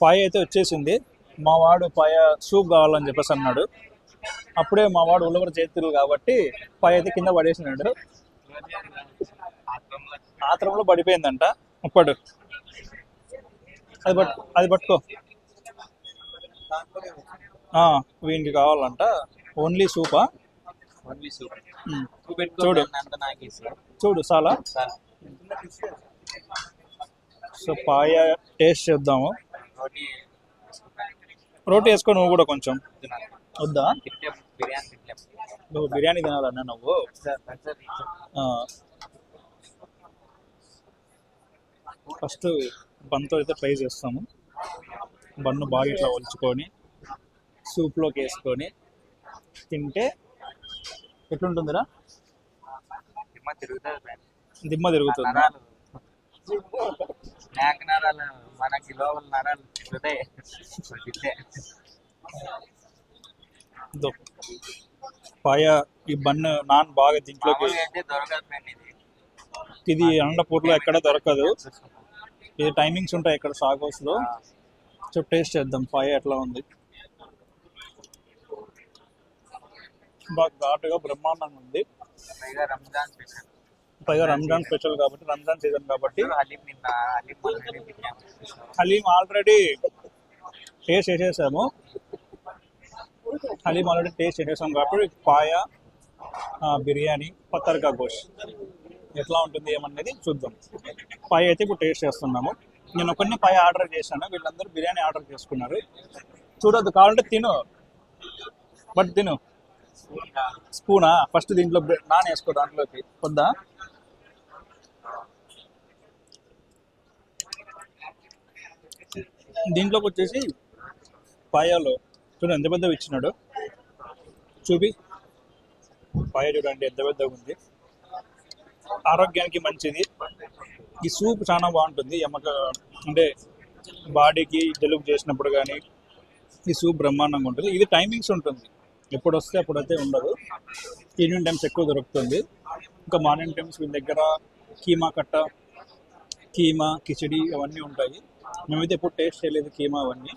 పాయ అయితే వచ్చేసింది. మా వాడు పాయ సూప్ కావాలని చెప్పేసి అన్నాడు. అప్పుడే మా వాడు ఉల్లవర చేతులు కాబట్టి పాయ అయితే కింద పడేసినాడు. ఆత్రంలో పడిపోయిందంట. అప్పుడు అది పట్టుకో. వీనికి కావాలంట. ఓన్లీ సూపా? చూడు చూడు చాలా. సో పాయ టేస్ట్ చేద్దాము. రోటీ వేసుకో నువ్వు కూడా కొంచెం. వద్దా? నువ్వు బిర్యానీ తినాలన్నా నువ్వు. ఫస్ట్ బన్తో అయితే ట్రై చేస్తాము. బన్ను బాగా ఇట్లా ఒలుచుకొని సూప్లోకి వేసుకొని తింటే ఎట్లుంటుందిరా? దిమ్మ తిరుగుతుంది. మనకి లోపల నరాలు పాయ ఈ బన్ను నాన్ బాగా దీంట్లోకి. ఇది అనంతపూర్లో ఎక్కడ దొరకదు. ఇది టైమింగ్స్ ఉంటాయి ఇక్కడ సాగోస్లో. సో టేస్ట్ చేద్దాం పాయ ఎట్లా ఉంది. బాగా ఘాటుగా బ్రహ్మాండంగా ఉంది. పైగా రంజాన్ స్పెషల్ కాబట్టి, రంజాన్ సీజన్ కాబట్టి హలీం ఆల్రెడీ టేస్ట్ చేసేసాము. కాబట్టి పాయ బిర్యానీ పత్తర్కా గోష్ ఎట్లా ఉంటుంది ఏమన్నది చూద్దాం. పాయ అయితే ఇప్పుడు టేస్ట్ చేస్తున్నాము. నేను ఒకరిని పాయ ఆర్డర్ చేశాను, వీళ్ళందరూ బిర్యానీ ఆర్డర్ చేసుకున్నారు. చూడొద్దు, కావాలంటే తిను, బట్ తిను. స్పూనా? ఫస్ట్ దీంట్లో నాన్ వేసుకో, దాంట్లోకి వద్దా? దీంట్లోకి వచ్చేసి పాయాలో చూడండి ఎంత పెద్దగా ఇచ్చినాడు. చూపి పాయ చూడండి ఎంత పెద్దగా ఉంది. ఆరోగ్యానికి మంచిది. ఈ సూప్ చాలా బాగుంటుంది. అంటే బాడీకి జలుబు చేసినప్పుడు కానీ ఈ సూప్ బ్రహ్మాండంగా ఉంటుంది. ఇది టైమింగ్స్ ఉంటుంది, ఎప్పుడు వస్తే అప్పుడైతే ఉండదు. ఈవినింగ్ టైమ్స్ ఎక్కువ దొరుకుతుంది. ఇంకా మార్నింగ్ టైమ్స్ వీళ్ళ దగ్గర కీమా కట్ట, కీమా కిచడి అవన్నీ ఉంటాయి. మేమైతే ఎప్పుడు టేస్ట్ చేయలేదు కీమా అవన్నీ.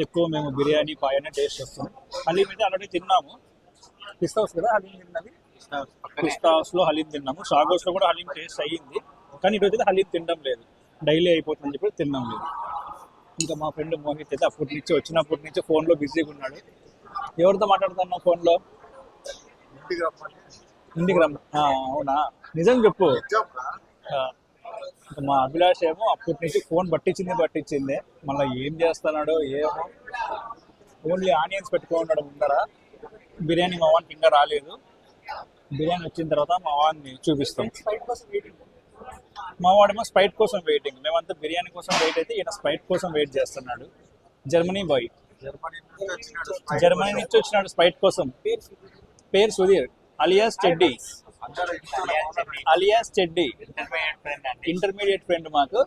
ఎక్కువ మేము బిర్యానీ పాయనే టేస్ట్ చేస్తాం. హలీం అయితే ఆల్రెడీ తిన్నాము. పిస్తా హౌస్ కదా హలీం తిన్నది. పిస్తా హౌస్లో హలీం తిన్నాము. సాగోస్లో కూడా హలీం టేస్ట్ అయ్యింది, కానీ ఈరోజు అయితే హలీం తినడం లేదు. డైలీ అయిపోతుందని చెప్పి తినడం లేదు. ఇంకా మా ఫ్రెండ్ మోహిత్ అయితే వచ్చినప్పటి నుంచి ఫోన్లో బిజీగా ఉన్నాడు. ఎవరితో మాట్లాడుతున్నావు ఫోన్లో? ఇంటికి రమ్మ. అవునా? నిజం చెప్పు. మా అభిలాష్ ఏమో అప్పటి నుంచి ఫోన్ పట్టించింది. మళ్ళీ ఏం చేస్తున్నాడో ఏమో. ఓన్లీ ఆనియన్స్ పెట్టుకున్నాడు ముందర. బిర్యానీ మా వానికి ఇంకా రాలేదు. బిర్యానీ వచ్చిన తర్వాత మా వాడిని చూపిస్తాం. మా వాడేమో స్ప్రైట్ కోసం వెయిటింగ్. మేమంతా బిర్యానీ కోసం వెయిట్ అయితే ఈయన స్ప్రైట్ కోసం వెయిట్ చేస్తున్నాడు. జర్మనీ బాయ్, జర్మనీ నుంచి వచ్చినాడు స్ప్రైట్ కోసం. పేరు సుధీర్ అలియాస్ చెడ్డి. ఇంటర్మీడియట్ ఫ్రెండ్ మాకు.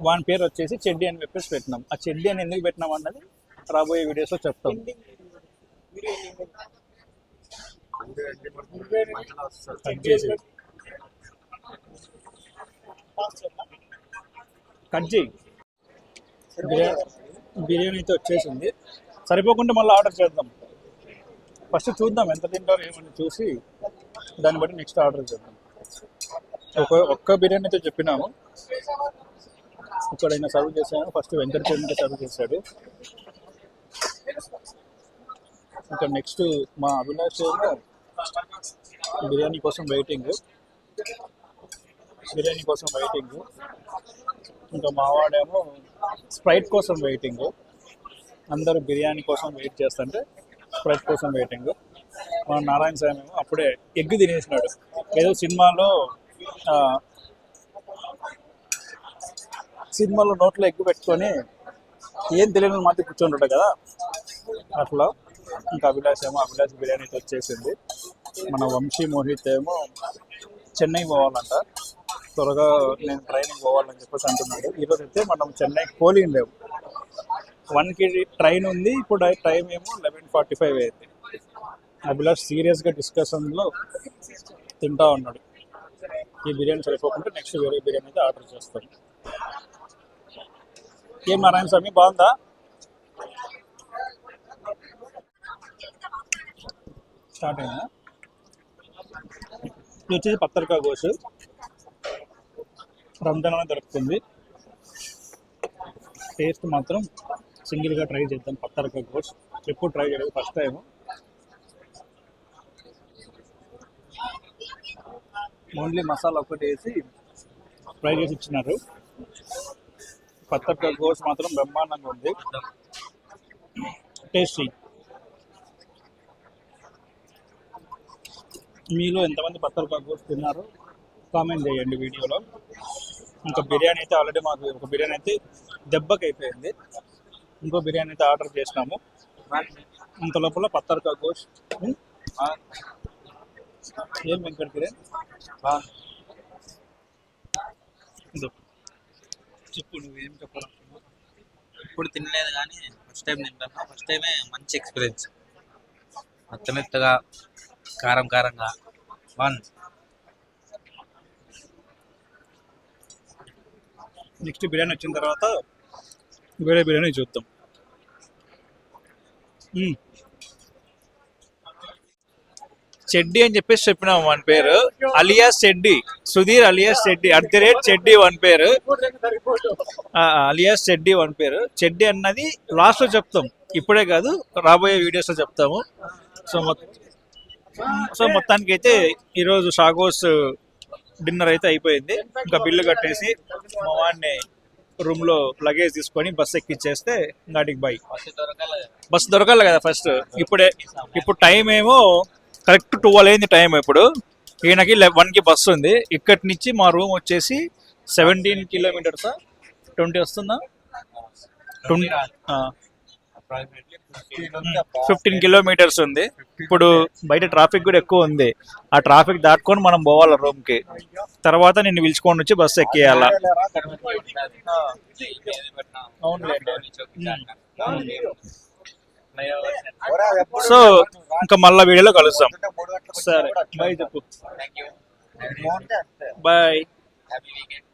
వాని పేరు వచ్చేసి చెడ్డి అని చెప్పేసి పెట్టినాం. ఆ చెడ్డి అని ఎందుకు పెట్టినాం అన్నది రాబోయే వీడియోస్లో చెప్తాం. కట్ చేయి. బిర్యానీ అయితే వచ్చేసింది. సరిపోకుండా మళ్ళీ ఆర్డర్ చేద్దాం. ఫస్ట్ చూద్దాం ఎంత తింటారో ఏమని చూసి దాన్ని బట్టి నెక్స్ట్ ఆర్డర్ చేద్దాం. ఒక్క బిర్యానీ అయితే చెప్పినాము. ఇక్కడ సర్వ్ చేశాను. ఫస్ట్ వెంకటేశ్వర సర్వ్ చేశాడు. ఇంకా నెక్స్ట్ మా అభిలాష్ బిర్యానీ కోసం వెయిటింగ్. ఇంకా మావాడేమో స్ప్రైట్ కోసం వెయిటింగ్. అందరూ బిర్యానీ కోసం వెయిట్ చేస్తుంటే స్ప్రైట్ కోసం వెయిటింగ్. మన నారాయణ స్వామి ఏమో అప్పుడే ఎగ్ తినేసినాడు. ఏదో సినిమాలో నోట్లో ఎగ్ పెట్టుకొని ఏం తెలియని మాత్రం కూర్చొని కదా అట్లా. ఇంకా అభిలాష్ బిర్యానీ అయితే వచ్చేసింది. మన వంశీ మోహిత్ ఏమో చెన్నై పోవాలంట. త్వరగా నేను ట్రైనింగ్ పోవాలని చెప్పేసి అంటున్నాడు. ఈరోజు అయితే మనం చెన్నైకి పోలేము. 1కి ట్రైన్ ఉంది. ఇప్పుడు టైం ఏమో 11:45 అయింది. అభిలాష్ సీరియస్గా డిస్కషన్లో తింటా ఉన్నాడు. ఈ బిర్యానీ సరిపోకుండా నెక్స్ట్ వేరే బిర్యానీ అయితే ఆర్డర్ చేస్తాం. ఏం నారాయణ స్వామి బాగుందా? స్టార్ట్ అయినా ఇది వచ్చేసి పత్తర్కా గోష్. రంజాన్ అనేది దొరుకుతుంది. టేస్ట్ మాత్రం సింగిల్గా ట్రై చేద్దాం. పత్తర్కా గోష్ ఎప్పుడు ట్రై చేయలేదు, ఫస్ట్ టైం. ఓన్లీ మసాలా ఒకటి వేసి ఫ్రై చేసి ఇచ్చినారు. పత్తర్కా గోష్ మాత్రం బ్రహ్మాండంగా ఉంది, టేస్టీ. మీలో ఎంతమంది పత్తర్కా గోష్ తిన్నారు కామెంట్ చేయండి వీడియోలో. ఇంకా బిర్యానీ అయితే ఆల్రెడీ మాకు ఒక బిర్యానీ అయితే దెబ్బకి అయిపోయింది. ఇంకో బిర్యానీ అయితే ఆర్డర్ చేసినాము. ఇంత లోపల పత్తర్కా గోష్. ఏం వెంకట బిర్యానీ చెప్పు, నువ్వేం చెప్పాలనుకున్నావు? ఇప్పుడు తినలేదు కానీ ఫస్ట్ టైం తింటాను. ఫస్ట్ టైమే మంచి ఎక్స్పీరియన్స్. మెత్తగా కారం కారంగా బాగుంది. నెక్స్ట్ బిర్యానీ వచ్చిన తర్వాత వేరే బిర్యానీ చూద్దాం. చెడ్డి అని చెప్పేసి చెప్పినాము వన్ పేరు, అలియాస్ చెడ్డి, సుధీర్ అలియాస్ చెడ్డి @చెడ్డి వన్ పేరు, అలియాస్ చెడ్డి వన్ పేరు. చెడ్డి అన్నది లాస్ట్లో చెప్తాం, ఇప్పుడే కాదు రాబోయే వీడియోస్లో చెప్తాము. సో మొత్తానికి అయితే ఈరోజు షాగోస్ డిన్నర్ అయితే అయిపోయింది. ఇంకా బిల్లు కట్టేసి మా వాడిని రూమ్లో లగేజ్ తీసుకొని బస్ ఎక్కిచ్చేస్తే గాడికి బై. బస్సు దొరకాలి కదా ఫస్ట్. ఇప్పుడు టైం ఏమో కరెక్ట్ 12 అయింది టైం. ఇప్పుడు ఈయనకి 1కి బస్సు ఉంది. ఇక్కడి నుంచి మా రూమ్ వచ్చేసి 17 కిలోమీటర్సా 20 వస్తుందా, 15 కిలోమీటర్స్ ఉంది. ఇప్పుడు బయట ట్రాఫిక్ కూడా ఎక్కువ ఉంది. ఆ ట్రాఫిక్ దాటుకొని మనం పోవాలి రూమ్కి. తర్వాత నిన్ను పిలుచుకొని వచ్చి బస్సు ఎక్కేయాల. సో ఇంకా మళ్ళా వీడియోలో కలుస్తాం. సరే బాయ్ చెప్పు. Thank you. Bye. Happy weekend.